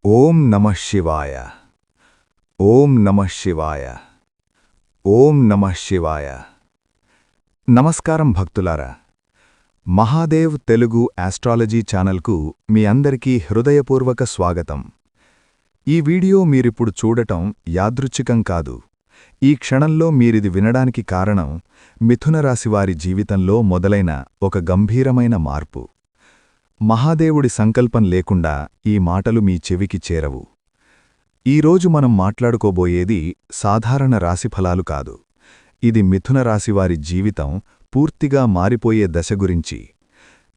ఓం నమః శివాయ. ఓం నమః శివాయ. ఓం నమః శివాయ. నమస్కారం భక్తులారా. మహాదేవ్ తెలుగు ఆస్ట్రాలజీ ఛానల్కు మీ అందరికీ హృదయపూర్వక స్వాగతం. ఈ వీడియో మీరిప్పుడు చూడటం యాదృచ్ఛికం కాదు. ఈ క్షణంలో మీరిది వినడానికి కారణం మిథున రాశివారి జీవితంలో మొదలైన ఒక గంభీరమైన మార్పు. మహాదేవుడి సంకల్పం లేకుండా ఈ మాటలు మీ చెవికి చేరవు. ఈరోజు మనం మాట్లాడుకోబోయేది సాధారణ రాశిఫలాలు కాదు. ఇది మిథున రాశివారి జీవితం పూర్తిగా మారిపోయే దశ గురించి.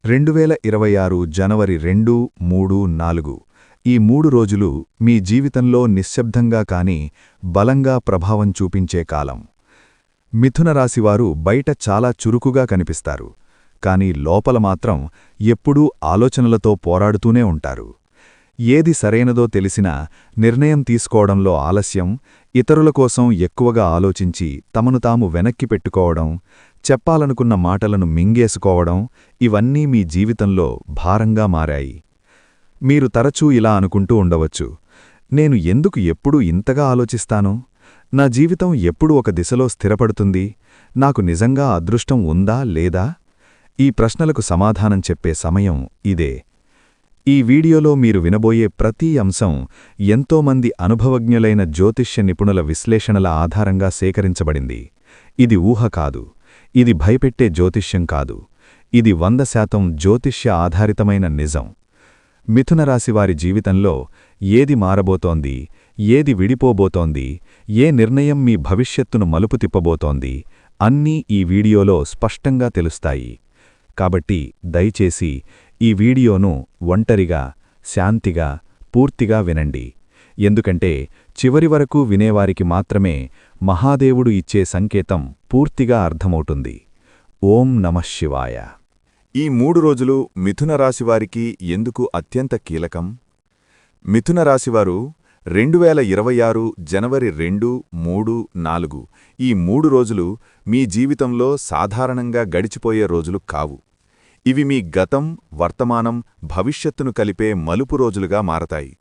2026 జనవరి 2, 3, 4 ఈ 3 రోజులు మీ జీవితంలో నిశ్శబ్దంగా కాని బలంగా ప్రభావం చూపించే కాలం. మిథున రాశివారు బయట చాలా చురుకుగా కనిపిస్తారు, కాని లోపల మాత్రం ఎప్పుడూ ఆలోచనలతో పోరాడుతూనే ఉంటారు. ఏది సరైనదో తెలిసినా నిర్ణయం తీసుకోవడంలో ఆలస్యం, ఇతరుల కోసం ఎక్కువగా ఆలోచించి తమను తాము వెనక్కి పెట్టుకోవడం, చెప్పాలనుకున్న మాటలను మింగేసుకోవడం ఇవన్నీ మీ జీవితంలో భారంగా మారాయి. మీరు తరచూ ఇలా అనుకుంటూ ఉండవచ్చు, నేను ఎందుకు ఎప్పుడూ ఇంతగా ఆలోచిస్తాను? నా జీవితం ఎప్పుడు ఒక దిశలో స్థిరపడుతుంది? నాకు నిజంగా అదృష్టం ఉందా లేదా? ఈ ప్రశ్నలకు సమాధానం చెప్పే సమయం ఇదే. ఈ వీడియోలో మీరు వినబోయే ప్రతి అంశం ఎంతోమంది అనుభవజ్ఞులైన జ్యోతిష్య నిపుణుల విశ్లేషణల ఆధారంగా సేకరించబడింది. ఇది ఊహ కాదు, ఇది భయపెట్టే జ్యోతిష్యం కాదు, ఇది 100% జ్యోతిష్య ఆధారితమైన నిజం. మిథున రాశివారి జీవితంలో ఏది మారబోతోంది, ఏది విడిపోబోతోంది, ఏ నిర్ణయం మీ భవిష్యత్తును మలుపు తిప్పబోతోంది అన్నీ ఈ వీడియోలో స్పష్టంగా తెలుస్తాయి. కాబట్టి దయచేసి ఈ వీడియోను ఒంటరిగా, శాంతిగా, పూర్తిగా వినండి. ఎందుకంటే చివరి వరకు వినేవారికి మాత్రమే మహాదేవుడు ఇచ్చే సంకేతం పూర్తిగా అర్థమవుతుంది. ఓం నమః శివాయ. ఈ 3 రోజులు మిథున రాశివారికి ఎందుకు అత్యంత కీలకం? మిథున రాశివారు 2026 జనవరి 2, 3, 4 ఈ 3 రోజులు మీ జీవితంలో సాధారణంగా గడిచిపోయే రోజులు కావు. ఇవి మీ గతం, వర్తమానం, భవిష్యత్తును కలిపే మలుపు రోజులుగా మారతాయి.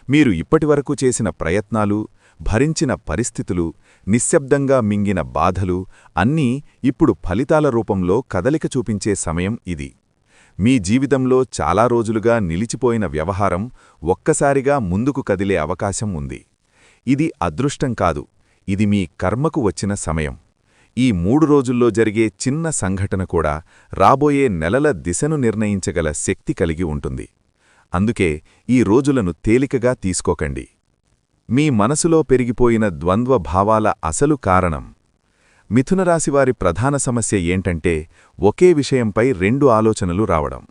మీరు ఇప్పటివరకు చేసిన ప్రయత్నాలు, భరించిన పరిస్థితులు, నిశ్శబ్దంగా మింగిన బాధలు అన్నీ ఇప్పుడు ఫలితాల రూపంలో కదలిక చూపించే సమయం ఇది. మీ జీవితంలో చాలా రోజులుగా నిలిచిపోయిన వ్యవహారం ఒక్కసారిగా ముందుకు కదిలే అవకాశం ఉంది. ఇది అదృష్టం కాదు, ఇది మీ కర్మకు వచ్చిన సమయం. ఈ 3 రోజుల్లో జరిగే చిన్న సంఘటన కూడా రాబోయే నెలల దిశను నిర్ణయించగల శక్తి కలిగి ఉంటుంది. అందుకే ఈ రోజులను తేలికగా తీసుకోకండి. మీ మనసులో పెరిగిపోయిన ద్వంద్వ భావాల అసలు కారణం. మిథునరాశివారి ప్రధాన సమస్య ఏంటంటే ఒకే విషయంపై 2 ఆలోచనలు రావడం.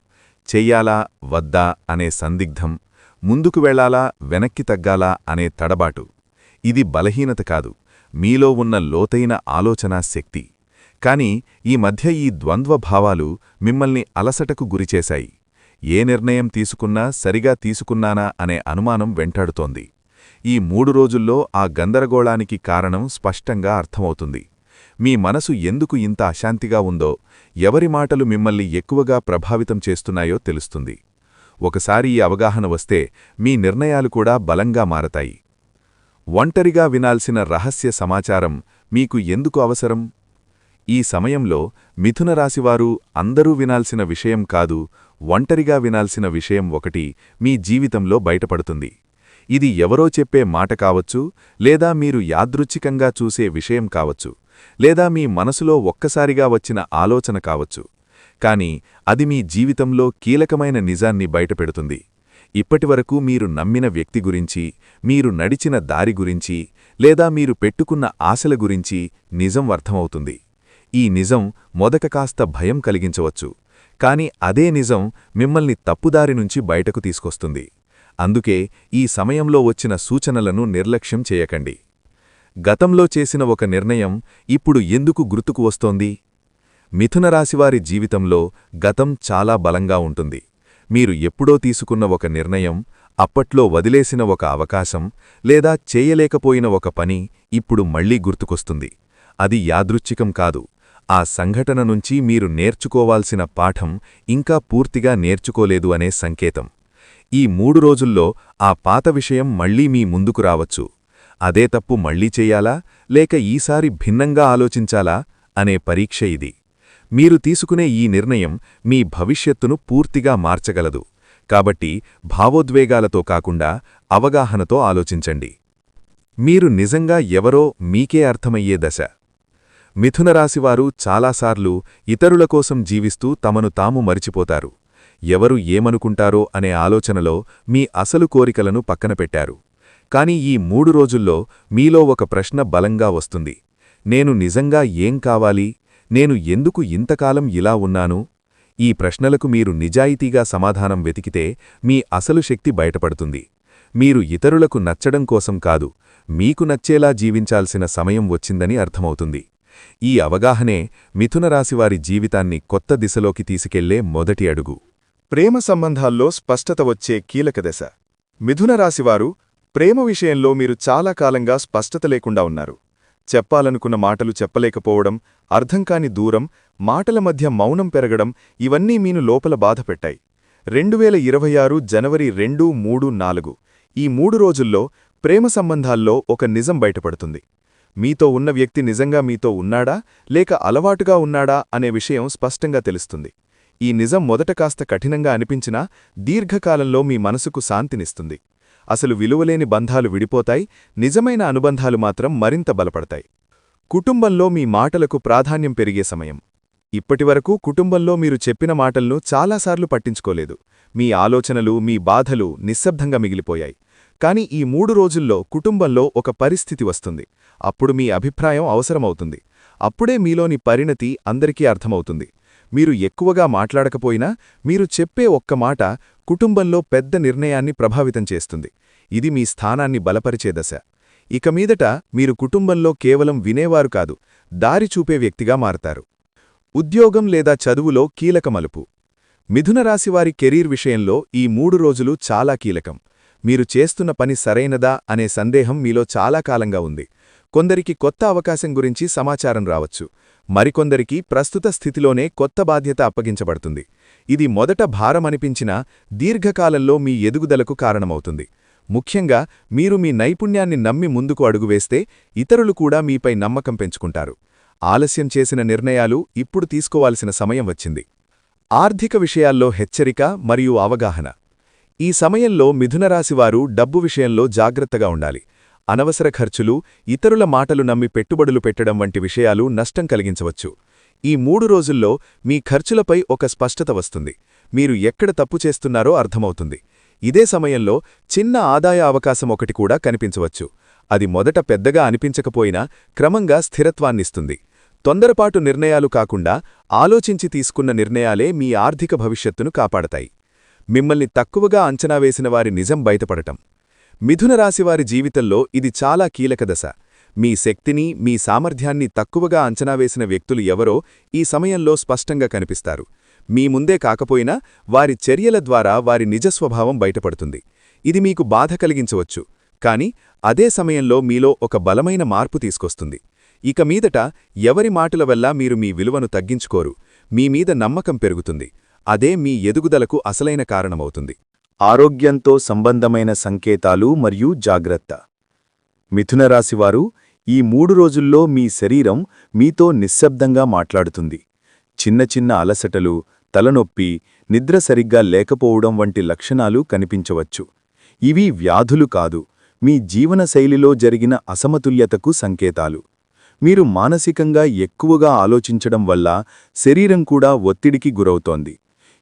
చెయ్యాలా వద్దా అనే సందిగ్ధం, ముందుకు వెళ్లాలా వెనక్కి తగ్గాలా అనే తడబాటు. ఇది బలహీనత కాదు, మీలో ఉన్న లోతైన ఆలోచనా శక్తి. కాని ఈ మధ్య ఈ ద్వంద్వ భావాలు మిమ్మల్ని అలసటకు గురిచేశాయి. ఏ నిర్ణయం తీసుకున్నా సరిగా తీసుకున్నానా అనే అనుమానం వెంటాడుతోంది. ఈ 3 రోజుల్లో ఆ గందరగోళానికి కారణం స్పష్టంగా అర్థమవుతుంది. మీ మనసు ఎందుకు ఇంత అశాంతిగా ఉందో, ఎవరి మాటలు మిమ్మల్ని ఎక్కువగా ప్రభావితం చేస్తున్నాయో తెలుస్తుంది. ఒకసారి ఈ అవగాహన వస్తే మీ నిర్ణయాలు కూడా బలంగా మారతాయి. ఒంటరిగా వినాల్సిన రహస్య సమాచారం మీకు ఎందుకు అవసరం? ఈ సమయంలో మిథున రాశివారు అందరూ వినాల్సిన విషయం కాదు, ఒంటరిగా వినాల్సిన విషయం ఒకటి మీ జీవితంలో బయటపడుతుంది. ఇది ఎవరో చెప్పే మాట కావచ్చు, లేదా మీరు యాదృచ్ఛికంగా చూసే విషయం కావచ్చు, లేదా మీ మనసులో ఒక్కసారిగా వచ్చిన ఆలోచన కావచ్చు. కాని అది మీ జీవితంలో కీలకమైన నిజాన్ని బయటపెడుతుంది. ఇప్పటివరకు మీరు నమ్మిన వ్యక్తి గురించి, మీరు నడిచిన దారి గురించి, లేదా మీరు పెట్టుకున్న ఆశల గురించి నిజం అర్థమవుతుంది. ఈ నిజం మొదట కాస్త భయం కలిగించవచ్చు, కాని అదే నిజం మిమ్మల్ని తప్పుదారి నుంచి బయటకు తీసుకొస్తుంది. అందుకే ఈ సమయంలో వచ్చిన సూచనలను నిర్లక్ష్యం చేయకండి. గతంలో చేసిన ఒక నిర్ణయం ఇప్పుడు ఎందుకు గుర్తుకు వస్తోంది? మిథున రాశివారి జీవితంలో గతం చాలా బలంగా ఉంటుంది. మీరు ఎప్పుడో తీసుకున్న ఒక నిర్ణయం, అప్పట్లో వదిలేసిన ఒక అవకాశం, లేదా చేయలేకపోయిన ఒక పని ఇప్పుడు మళ్లీ గుర్తుకొస్తుంది. అది యాదృచ్ఛికం కాదు, ఆ సంఘటన నుంచి మీరు నేర్చుకోవాల్సిన పాఠం ఇంకా పూర్తిగా నేర్చుకోలేదు అనే సంకేతం. ఈ 3 రోజుల్లో ఆ పాత విషయం మళ్లీ మీ ముందుకు రావచ్చు. అదే తప్పు మళ్లీ చెయ్యాలా లేక ఈసారి భిన్నంగా ఆలోచించాలా అనే పరీక్ష ఇది. మీరు తీసుకునే ఈ నిర్ణయం మీ భవిష్యత్తును పూర్తిగా మార్చగలదు. కాబట్టి భావోద్వేగాలతో కాకుండా అవగాహనతో ఆలోచించండి. మీరు నిజంగా ఎవరో మీకే అర్థమయ్యే దశ. మిథునరాశివారు చాలాసార్లు ఇతరుల కోసం జీవిస్తూ తమను తాము మరిచిపోతారు. ఎవరు ఏమనుకుంటారో అనే ఆలోచనలో మీ అసలు కోరికలను పక్కనపెట్టారు. కాని ఈ 3 రోజుల్లో మీలో ఒక ప్రశ్న బలంగా వస్తుంది. నేను నిజంగా ఏం కావాలి? నేను ఎందుకు ఇంతకాలం ఇలా ఉన్నాను? ఈ ప్రశ్నలకు మీరు నిజాయితీగా సమాధానం వెతికితే మీ అసలు శక్తి బయటపడుతుంది. మీరు ఇతరులకు నచ్చడం కోసం కాదు, మీకు నచ్చేలా జీవించాల్సిన సమయం వచ్చిందని అర్థమవుతుంది. ఈ అవగాహనే మిథునరాశివారి జీవితాన్ని కొత్త దిశలోకి తీసుకెళ్లే మొదటి అడుగు. ప్రేమ సంబంధాల్లో స్పష్టత వచ్చే కీలక దశ. మిథునరాశివారు, ప్రేమ విషయంలో మీరు చాలా కాలంగా స్పష్టత లేకుండా ఉన్నారు. చెప్పాలనుకున్న మాటలు చెప్పలేకపోవడం, అర్థంకాని దూరం, మాటల మధ్య మౌనం పెరగడం ఇవన్నీ మీను లోపల బాధపెట్టాయి. 2026 జనవరి 2, 3, 4 ఈ 3 రోజుల్లో ప్రేమ సంబంధాల్లో ఒక నిజం బయటపడుతుంది. మీతో ఉన్న వ్యక్తి నిజంగా మీతో ఉన్నాడా లేక అలవాటుగా ఉన్నాడా అనే విషయం స్పష్టంగా తెలుస్తుంది. ఈ నిజం మొదట కాస్త కఠినంగా అనిపించినా దీర్ఘకాలంలో మీ మనసుకు శాంతినిస్తుంది. అసలు విలువలేని బంధాలు విడిపోతాయి, నిజమైన అనుబంధాలు మాత్రం మరింత బలపడతాయి. కుటుంబంలో మీ మాటలకు ప్రాధాన్యం పెరిగే సమయం. ఇప్పటివరకు కుటుంబంలో మీరు చెప్పిన మాటలను చాలాసార్లు పట్టించుకోలేదు. మీ ఆలోచనలు, మీ బాధలు నిశ్శబ్దంగా మిగిలిపోయాయి. కాని ఈ 3 రోజుల్లో కుటుంబంలో ఒక పరిస్థితి వస్తుంది. అప్పుడు మీ అభిప్రాయం అవసరమవుతుంది. అప్పుడే మీలోని పరిణతి అందరికీ అర్థమవుతుంది. మీరు ఎక్కువగా మాట్లాడకపోయినా మీరు చెప్పే ఒక్క మాట కుటుంబంలో పెద్ద నిర్ణయాన్ని ప్రభావితం చేస్తుంది. ఇది మీ స్థానాన్ని బలపరిచే దశ. ఇక మీదట మీరు కుటుంబంలో కేవలం వినేవారు కాదు, దారి చూపే వ్యక్తిగా మారతారు. ఉద్యోగం లేదా చదువులో కీలక మలుపు. మిథునరాశివారి కెరీర్ విషయంలో ఈ 3 రోజులు చాలా కీలకం. మీరు చేస్తున్న పని సరైనదా అనే సందేహం మీలో చాలా కాలంగా ఉంది. కొందరికి కొత్త అవకాశం గురించి సమాచారం రావచ్చు. మరికొందరికి ప్రస్తుత స్థితిలోనే కొత్త బాధ్యత అప్పగించబడుతుంది. ఇది మొదట భారమనిపించినా దీర్ఘకాలంలో మీ ఎదుగుదలకు కారణమవుతుంది. ముఖ్యంగా మీరు మీ నైపుణ్యాన్ని నమ్మి ముందుకు అడుగువేస్తే ఇతరులు కూడా మీపై నమ్మకం పెంచుకుంటారు. ఆలస్యం చేసిన నిర్ణయాలు ఇప్పుడు తీసుకోవాల్సిన సమయం వచ్చింది. ఆర్థిక విషయాల్లో హెచ్చరిక మరియు అవగాహన. ఈ సమయంలో మిథునరాశివారు డబ్బు విషయంలో జాగ్రత్తగా ఉండాలి. అనవసర ఖర్చులు, ఇతరుల మాటలు నమ్మి పెట్టుబడులు పెట్టడం వంటి విషయాలు నష్టం కలిగించవచ్చు. ఈ 3 రోజుల్లో మీ ఖర్చులపై ఒక స్పష్టత వస్తుంది. మీరు ఎక్కడ తప్పు చేస్తున్నారో అర్థమవుతుంది. ఇదే సమయంలో చిన్న ఆదాయ అవకాశం ఒకటి కూడా కనిపించవచ్చు. అది మొదట పెద్దగా అనిపించకపోయినా క్రమంగా స్థిరత్వాన్నిస్తుంది. తొందరపాటు నిర్ణయాలు కాకుండా ఆలోచించి తీసుకున్న నిర్ణయాలే మీ ఆర్థిక భవిష్యత్తును కాపాడతాయి. మిమ్మల్ని తక్కువగా అంచనా వేసిన వారి నిజం బయటపడటం. మిథునరాశివారి జీవితంలో ఇది చాలా కీలక దశ. మీ శక్తిని, మీ సామర్థ్యాన్ని తక్కువగా అంచనా వేసిన వ్యక్తులు ఎవరో ఈ సమయంలో స్పష్టంగా కనిపిస్తారు. మీ ముందే కాకపోయినా వారి చర్యల ద్వారా వారి నిజస్వభావం బయటపడుతుంది. ఇది మీకు బాధ కలిగించవచ్చు, కాని అదే సమయంలో మీలో ఒక బలమైన మార్పు తీసుకొస్తుంది. ఇక మీదట ఎవరి మాటల వల్ల మీరు మీ విలువను తగ్గించుకోరు. మీ మీద నమ్మకం పెరుగుతుంది. అదే మీ ఎదుగుదలకు అసలైన కారణమవుతుంది. ఆరోగ్యంతో సంబంధమైన సంకేతాలు మరియు జాగ్రత్త. మిథునరాశివారు, ఈ 3 రోజుల్లో మీ శరీరం మీతో నిశ్శబ్దంగా మాట్లాడుతుంది. చిన్న చిన్న అలసటలు, తలనొప్పి, నిద్ర సరిగ్గా లేకపోవడం వంటి లక్షణాలు కనిపించవచ్చు. ఇవి వ్యాధులు కాదు, మీ జీవనశైలిలో జరిగిన అసమతుల్యతకు సంకేతాలు. మీరు మానసికంగా ఎక్కువగా ఆలోచించడం వల్ల శరీరం కూడా ఒత్తిడికి గురవుతోంది.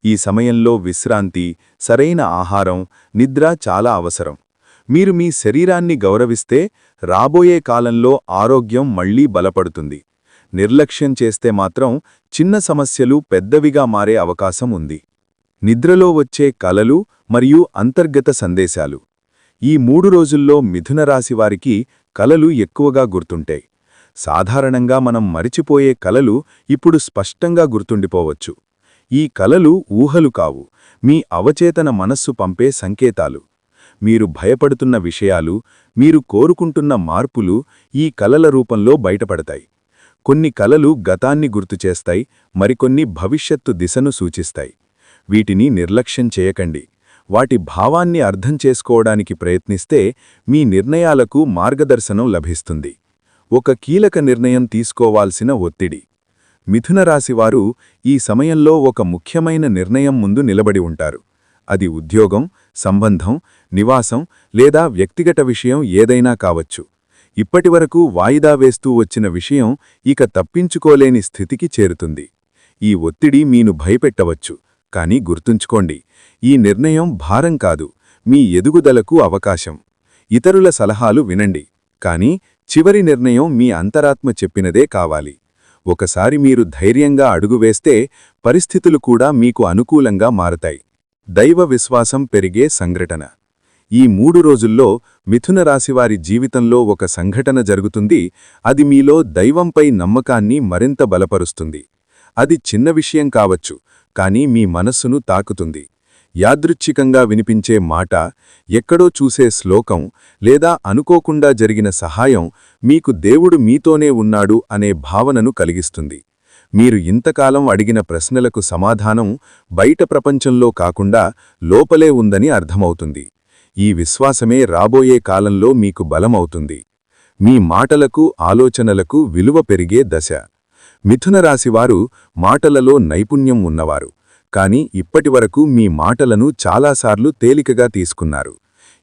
ఈ సమయంలో విశ్రాంతి, సరైన ఆహారం, నిద్ర చాలా అవసరం. మీరు మీ శరీరాన్ని గౌరవిస్తే రాబోయే కాలంలో ఆరోగ్యం మళ్లీ బలపడుతుంది. నిర్లక్ష్యం చేస్తే మాత్రం చిన్న సమస్యలు పెద్దవిగా మారే అవకాశం ఉంది. నిద్రలో వచ్చే కలలు మరియు అంతర్గత సందేశాలు. ఈ 3 రోజుల్లో మిథునరాశివారికి కలలు ఎక్కువగా గుర్తుంటాయి. సాధారణంగా మనం మరిచిపోయే కలలు ఇప్పుడు స్పష్టంగా గుర్తుండిపోవచ్చు. ఈ కలలు ఊహలు కావు, మీ అవచేతన మనస్సు పంపే సంకేతాలు. మీరు భయపడుతున్న విషయాలు, మీరు కోరుకుంటున్న మార్పులు ఈ కలల రూపంలో బయటపడతాయి. కొన్ని కలలు గతాన్ని గుర్తుచేస్తాయి, మరికొన్ని భవిష్యత్తు దిశను సూచిస్తాయి. వీటిని నిర్లక్ష్యం చేయకండి. వాటి భావాన్ని అర్థం చేసుకోవడానికి ప్రయత్నిస్తే మీ నిర్ణయాలకు మార్గదర్శనం లభిస్తుంది. ఒక కీలక నిర్ణయం తీసుకోవాల్సిన ఒత్తిడి. మిథున రాశివారు ఈ సమయంలో ఒక ముఖ్యమైన నిర్ణయం ముందు నిలబడి ఉంటారు. అది ఉద్యోగం, సంబంధం, నివాసం లేదా వ్యక్తిగత విషయం ఏదైనా కావచ్చు. ఇప్పటివరకు వాయిదా వేస్తూ వచ్చిన విషయం ఇక తప్పించుకోలేని స్థితికి చేరుతుంది. ఈ ఒత్తిడి మీను భయపెట్టవచ్చు, కానీ గుర్తుంచుకోండి, ఈ నిర్ణయం భారం కాదు, మీ ఎదుగుదలకు అవకాశం. ఇతరుల సలహాలు వినండి, కానీ చివరి నిర్ణయం మీ అంతరాత్మ చెప్పినదే కావాలి. ఒకసారి మీరు ధైర్యంగా అడుగువేస్తే పరిస్థితులు కూడా మీకు అనుకూలంగా మారతాయి. దైవ విశ్వాసం పెరిగే సంఘటన. ఈ 3 రోజుల్లో మిథున రాశివారి జీవితంలో ఒక సంఘటన జరుగుతుంది. అది మీలో దైవంపై నమ్మకాన్ని మరింత బలపరుస్తుంది. అది చిన్న విషయం కావచ్చు, కానీ మీ మనస్సును తాకుతుంది. యాదృచ్ఛికంగా వినిపించే మాట, ఎక్కడో చూసే శ్లోకం లేదా అనుకోకుండా జరిగిన సహాయం మీకు దేవుడు మీతోనే ఉన్నాడు అనే భావనను కలిగిస్తుంది. మీరు ఇంతకాలం అడిగిన ప్రశ్నలకు సమాధానం బయట ప్రపంచంలో కాకుండా లోపలే ఉందని అర్థమవుతుంది. ఈ విశ్వాసమే రాబోయే కాలంలో మీకు బలమవుతుంది. మీ మాటలకు, ఆలోచనలకు విలువ పెరిగే దశ. మిథున రాశివారు మాటలలో నైపుణ్యం ఉన్నవారు, కానీ ఇప్పటివరకు మీ మాటలను చాలాసార్లు తేలికగా తీసుకున్నారు.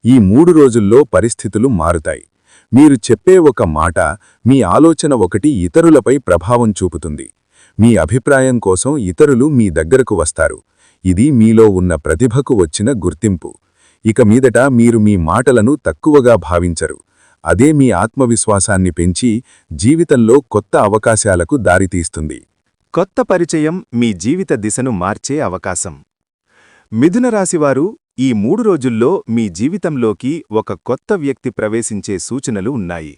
ఈ 3 రోజుల్లో పరిస్థితులు మారుతాయి. మీరు చెప్పే ఒక మాట, మీ ఆలోచన ఒకటి ఇతరులపై ప్రభావం చూపుతుంది. మీ అభిప్రాయం కోసం ఇతరులు మీ దగ్గరకు వస్తారు. ఇది మీలో ఉన్న ప్రతిభకు వచ్చిన గుర్తింపు. ఇక మీదట మీరు మీ మాటలను తక్కువగా భావించరు. అదే మీ ఆత్మవిశ్వాసాన్ని పెంచి జీవితంలో కొత్త అవకాశాలకు దారితీస్తుంది. కొత్త పరిచయం మీ జీవిత దిశను మార్చే అవకాశం. మిథున రాశివారు ఈ 3 రోజుల్లో మీ జీవితంలోకి ఒక కొత్త వ్యక్తి ప్రవేశించే సూచనలు ఉన్నాయి.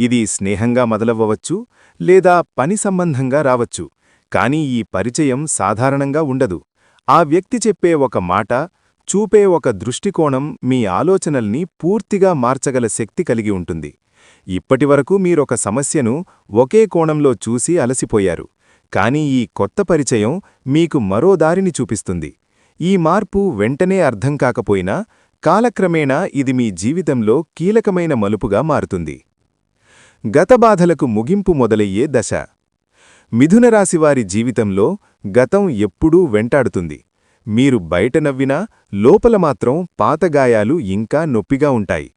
ఇది స్నేహంగా మొదలవ్వవచ్చు లేదా పని సంబంధంగా రావచ్చు. కానీ ఈ పరిచయం సాధారణంగా ఉండదు. ఆ వ్యక్తి చెప్పే ఒక మాట, చూపే ఒక దృష్టికోణం మీ ఆలోచనల్ని పూర్తిగా మార్చగల శక్తి కలిగి ఉంటుంది. ఇప్పటివరకు మీరొక సమస్యను ఒకే కోణంలో చూసి అలసిపోయారు. కానీ ఈ కొత్త పరిచయం మీకు మరో దారిని చూపిస్తుంది. ఈ మార్పు వెంటనే అర్థం కాకపోయినా కాలక్రమేణా ఇది మీ జీవితంలో కీలకమైన మలుపుగా మారుతుంది. గత బాధలకు ముగింపు మొదలయ్యే దశ. మిథున రాశివారి జీవితంలో గతం ఎప్పుడూ వెంటాడుతుంది. మీరు బయట నవ్వినా లోపల మాత్రం పాత గాయాలు ఇంకా నొప్పిగా ఉంటాయి.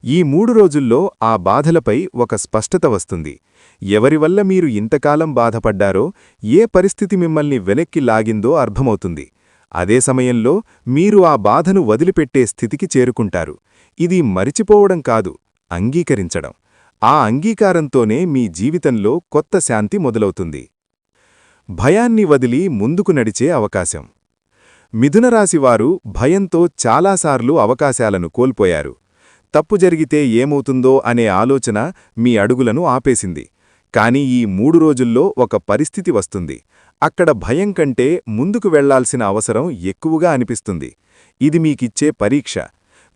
ఈ 3 రోజుల్లో ఆ బాధలపై ఒక స్పష్టత వస్తుంది. ఎవరివల్ల మీరు ఇంతకాలం బాధపడ్డారో, ఏ పరిస్థితి మిమ్మల్ని వెనక్కి లాగిందో అర్థమవుతుంది. అదే సమయంలో మీరు ఆ బాధను వదిలిపెట్టే స్థితికి చేరుకుంటారు. ఇది మరిచిపోవడం కాదు, అంగీకరించడం. ఆ అంగీకారంతోనే మీ జీవితంలో కొత్త శాంతి మొదలవుతుంది. భయాన్ని వదిలి ముందుకు నడిచే అవకాశం. మిథున రాశివారు భయంతో చాలాసార్లు అవకాశాలను కోల్పోయారు. తప్పు జరిగితే ఏమవుతుందో అనే ఆలోచన మీ అడుగులను ఆపేసింది. కానీ ఈ 3 రోజుల్లో ఒక పరిస్థితి వస్తుంది. అక్కడ భయం కంటే ముందుకు వెళ్లాల్సిన అవసరం ఎక్కువగా అనిపిస్తుంది. ఇది మీకిచ్చే పరీక్ష.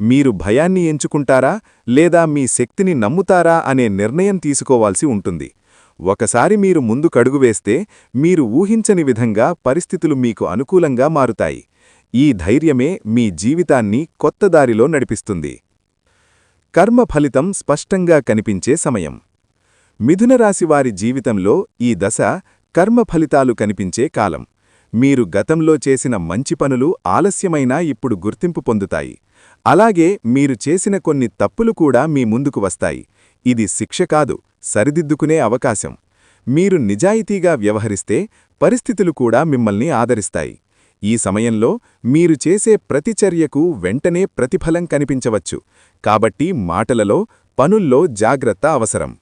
మీరు భయాన్ని ఎంచుకుంటారా లేదా మీ శక్తిని నమ్ముతారా అనే నిర్ణయం తీసుకోవాల్సి ఉంటుంది. ఒకసారి మీరు ముందుకడుగు వేస్తే మీరు ఊహించని విధంగా పరిస్థితులు మీకు అనుకూలంగా మారుతాయి. ఈ ధైర్యమే మీ జీవితాన్ని కొత్త దారిలో నడిపిస్తుంది. కర్మ ఫలితం స్పష్టంగా కనిపించే సమయం. మిథున రాశివారి జీవితంలో ఈ దశ కర్మ ఫలితాలు కనిపించే కాలం. మీరు గతంలో చేసిన మంచి పనులు ఆలస్యమైనా ఇప్పుడు గుర్తింపు పొందుతాయి. అలాగే మీరు చేసిన కొన్ని తప్పులు కూడా మీ ముందుకు వస్తాయి. ఇది శిక్ష కాదు, సరిదిద్దుకునే అవకాశం. మీరు నిజాయితీగా వ్యవహరిస్తే పరిస్థితులు కూడా మిమ్మల్ని ఆదరిస్తాయి. ఈ సమయంలో మీరు చేసే ప్రతి చర్యకు వెంటనే ప్రతిఫలం కనిపించవచ్చు. కాబట్టి మాటలలో, పనుల్లో జాగ్రత్త అవసరం.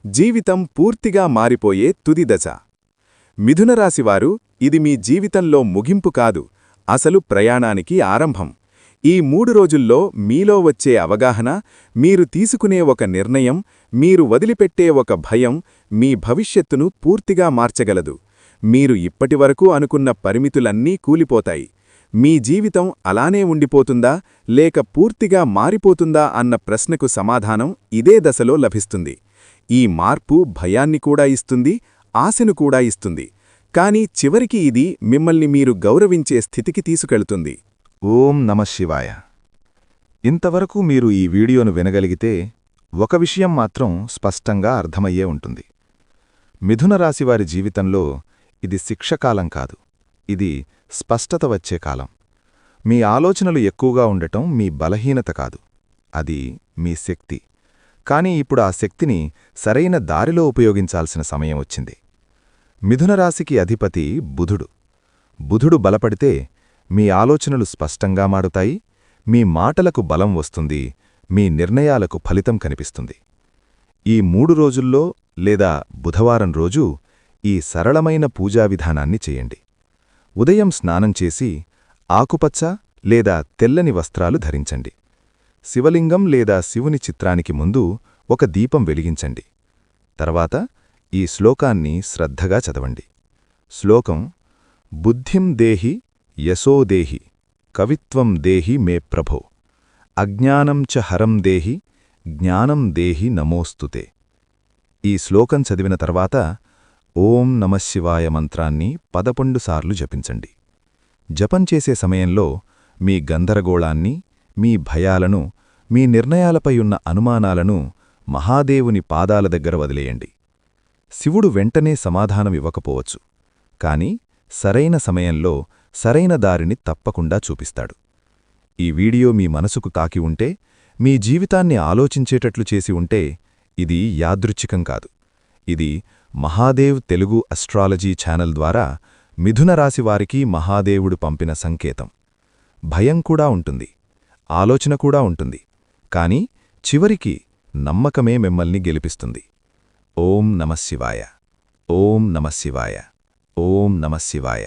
జీవితం పూర్తిగా మారిపోయే తుది దశ. మిథున రాశివారు, ఇది మీ జీవితంలో ముగింపు కాదు, అసలు ప్రయాణానికి ఆరంభం. ఈ 3 రోజుల్లో మీలో వచ్చే అవగాహన, మీరు తీసుకునే ఒక నిర్ణయం, మీరు వదిలిపెట్టే ఒక భయం మీ భవిష్యత్తును పూర్తిగా మార్చగలదు. మీరు ఇప్పటివరకు అనుకున్న పరిమితులన్నీ కూలిపోతాయి. మీ జీవితం అలానే ఉండిపోతుందా లేక పూర్తిగా మారిపోతుందా అన్న ప్రశ్నకు సమాధానం ఇదే దశలో లభిస్తుంది. ఈ మార్పు భయాన్ని కూడా ఇస్తుంది, ఆశను కూడా ఇస్తుంది. కానీ చివరికి ఇది మిమ్మల్ని మీరు గౌరవించే స్థితికి తీసుకెళ్తుంది. ఓం నమః శివాయ. ఇంతవరకు మీరు ఈ వీడియోను వినగలిగితే ఒక విషయం మాత్రం స్పష్టంగా అర్థమయ్యే ఉంటుంది. మిథున రాశివారి జీవితంలో ఇది శిక్షకాలం కాదు, ఇది స్పష్టత వచ్చే కాలం. మీ ఆలోచనలు ఎక్కువగా ఉండటం మీ బలహీనత కాదు, అది మీ శక్తి. కానీ ఇప్పుడు ఆ శక్తిని సరైన దారిలో ఉపయోగించాల్సిన సమయం వచ్చింది. మిథున రాశికి అధిపతి బుధుడు. బుధుడు బలపడితే మీ ఆలోచనలు స్పష్టంగా మారుతాయి, మీ మాటలకు బలం వస్తుంది, మీ నిర్ణయాలకు ఫలితం కనిపిస్తుంది. ఈ 3 రోజుల్లో లేదా బుధవారం రోజు ఈ సరళమైన పూజా విధానాన్ని చేయండి. ఉదయం స్నానం చేసి ఆకుపచ్చ లేదా తెల్లని వస్త్రాలు ధరించండి. శివలింగం లేదా శివుని చిత్రానికి ముందు ఒక దీపం వెలిగించండి. తర్వాత ఈ శ్లోకాన్ని శ్రద్ధగా చదవండి. శ్లోకం: బుద్ధిం దేహి యశోదేహి కవిత్వం దేహి మే ప్రభో అజ్ఞానం చ హరం దేహి జ్ఞానం దేహి నమోస్తుతే. ఈ శ్లోకం చదివిన తర్వాత ఓం నమఃశివాయ మంత్రాన్ని 11 సార్లు జపించండి. జపం చేసే సమయంలో మీ గందరగోళాన్ని, మీ భయాలను, మీ నిర్ణయాలపై ఉన్న అనుమానాలను మహాదేవుని పాదాల దగ్గర వదిలేయండి. శివుడు వెంటనే సమాధానమివ్వకపోవచ్చు, కాని సరైన సమయంలో సరైన దారిని తప్పకుండా చూపిస్తాడు. ఈ వీడియో మీ మనసుకు తాకి ఉంటే, మీ జీవితాన్ని ఆలోచించేటట్లు చేసి ఉంటే, ఇది యాదృచ్ఛికం కాదు. ఇది మహాదేవ్ తెలుగు అస్ట్రాలజీ ఛానల్ ద్వారా మిథున రాశివారికి మహాదేవుడు పంపిన సంకేతం. భయం కూడా ఉంటుంది, ఆలోచన కూడా ఉంటుంది, కాని చివరికి నమ్మకమే మిమ్మల్ని గెలిపిస్తుంది. ఓం నమఃశివాయ. ఓం నమఃశివాయ. ఓం నమఃశివాయ.